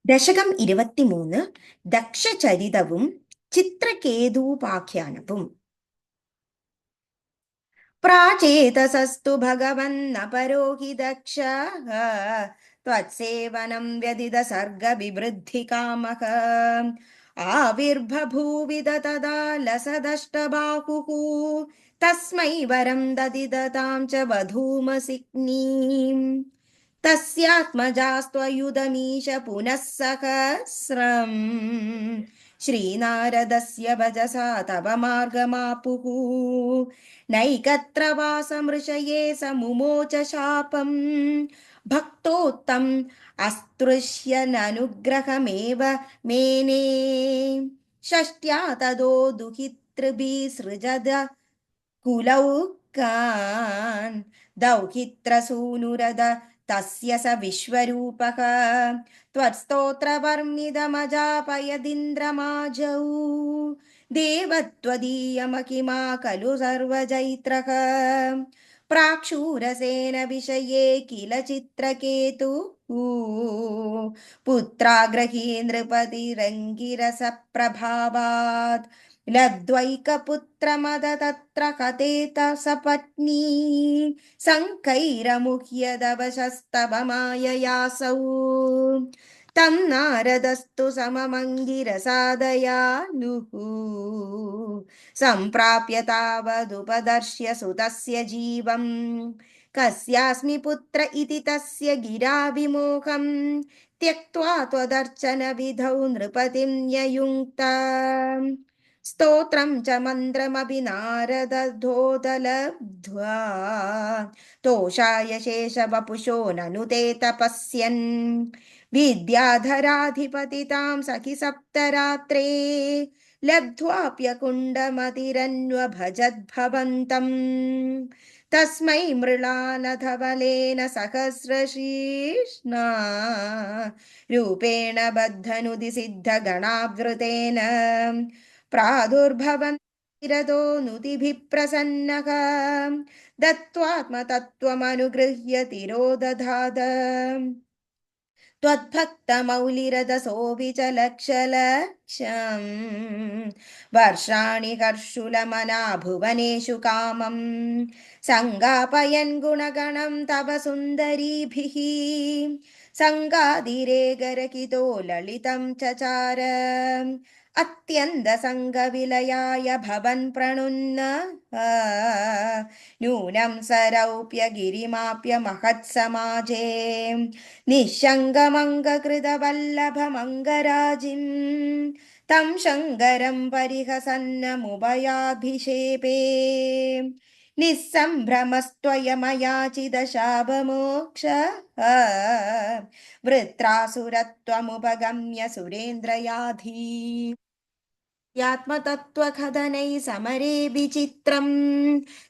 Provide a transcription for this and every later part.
ദശകം 23 ദക്ഷചരിതവും ചിത്രകേതൂപാഖ്യാനവും. പ്രാചേതസസ്തു ഭഗവന്ന പരോഹി ദക്ഷ ത്വത്സേവനം വ്യതിത സർഗവിവൃദ്ധി കാമഃ ആവിർബഭൂവിത തദാ ലസദഷ്ടബാഹുഃ തസ്മൈ വരം ദദിദതാം ച വധൂമസിഗ്നീം തസ്യാത്മജാസ്ത്വയുധമീശ പുനഃ സഹസ്രം ശ്രീനാരദസ്യ ഭജസാ തവ മാർഗമാപുഃ നൈകത്ര വാസമൃഷയേ സമുമോച ശാപം ഭക്തോത്തം അസ്തൃശ്യനനുഗ്രഹമേവ മേനേ ഷഷ്ട്യാ തദോ ദുഹിതൃഭിസൃജത കുലൗകാൻ ദൗഹിത്രസൂനുരത തസ്യ സ വിശ്വരൂപഃ ത്വത്സ്തോത്രവർണ്ണിതമജാപയദിന്ദ്രമാജൗ ദേവത്വദീയമഹിമാ ഖലു സർവജൈത്രഃ പ്രാക്ഷൂരസേന വിഷയേ കില ചിത്രകേതു പുത്രാഗ്രഹീ നൃപതിരംഗിരസപ്രഭാവാത് ലബ്ധ്വൈകപുത്രമദ തത്ര കഥേത സപത്നീ സംകൈരമുഹ്യദവശസ്തവ മായയാസൗ തം നാരദസ്തു സമമംഗിരസാദയാലുഃ സംപ്രാപ്യ താവതുപദർശ്യ സുതസ്യ ജീവം കസ്യാസ്മി പുത്ര ഇതി തസ്യ ഗിരാ വിമോഹം ത്യക്ത്വാ ത്വദർച്ചന വിധൗ നൃപതിം ന്യയുങ്ക്ത സ്തോത്രം ച മന്ത്രമപി നാരദോദലബ്ധ്വാ തോഷായ ശേഷവപുഷോ നനു തേ തപസ്യൻ വിദ്യാധരാധിപതി താം സഖി സപ്തരാത്രേ ലബ്ധ്വാപ്യകുണ്ടമതിരന്വഭജദ്ഭവന്തം തസ്മൈ മൃളാനധവലേന സഹസ്രശീർഷ്ണാ രൂപേണ ബദ്ധനുതി സിദ്ധഗണാവൃതേന പ്രാദുർഭവന്തിരതോ നുതിഭിഃ പ്രസന്നഃ ദത്വാത്മതത്വമനുഗൃഹ്യ തിരോദധാത त्वद्भक्तमौलिरदसोऽपि च लक्षलक्षं वर्षाणि हर्षुलमना भुवनेषु कामं सङ्गापयन् गुणगणं तव सुन्दरीभिः सङ्गादिरेगरकितो ललितं चचार अत्यन्तसङ्गविलयाय भवन् प्रणुन्न नूनं सरौप्यगिरिमाप्य महत्समाजे निःशङ्गमङ्गकृतवल्लभमङ्गराजिं तं शङ्करं परिहसन्नमुभयाभिषेपे निःसम्भ्रमस्त्वयमयाचिदशापमोक्षः वृत्रासुरत्वमुपगम्य सुरेन्द्रयाधी यात्मतत्त्वकथनैः समरे विचित्रं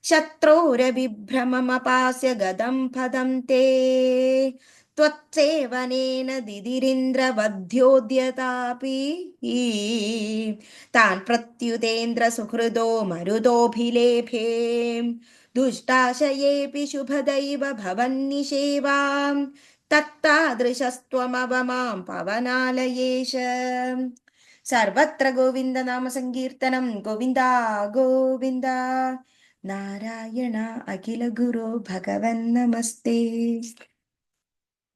शत्रोरविभ्रममपास्य गदं पदं ते त्वत्सेवनेन दिदिरिन्द्रवध्योद्यतापि तान् प्रत्युतेन्द्रसुहृदो मरुतोऽभिलेभे दुष्टाशयेऽपि शुभदैव भवन्निषेवां तत्तादृशस्त्वमवमां पवनालयेश സർവത്ര ഗോവിന്ദ നാമ സങ്കീർത്തനം ഗോവിന്ദ ഗോവിന്ദ നാരായണ അഖില ഗുരോ ഭഗവൻ നമസ്തേ.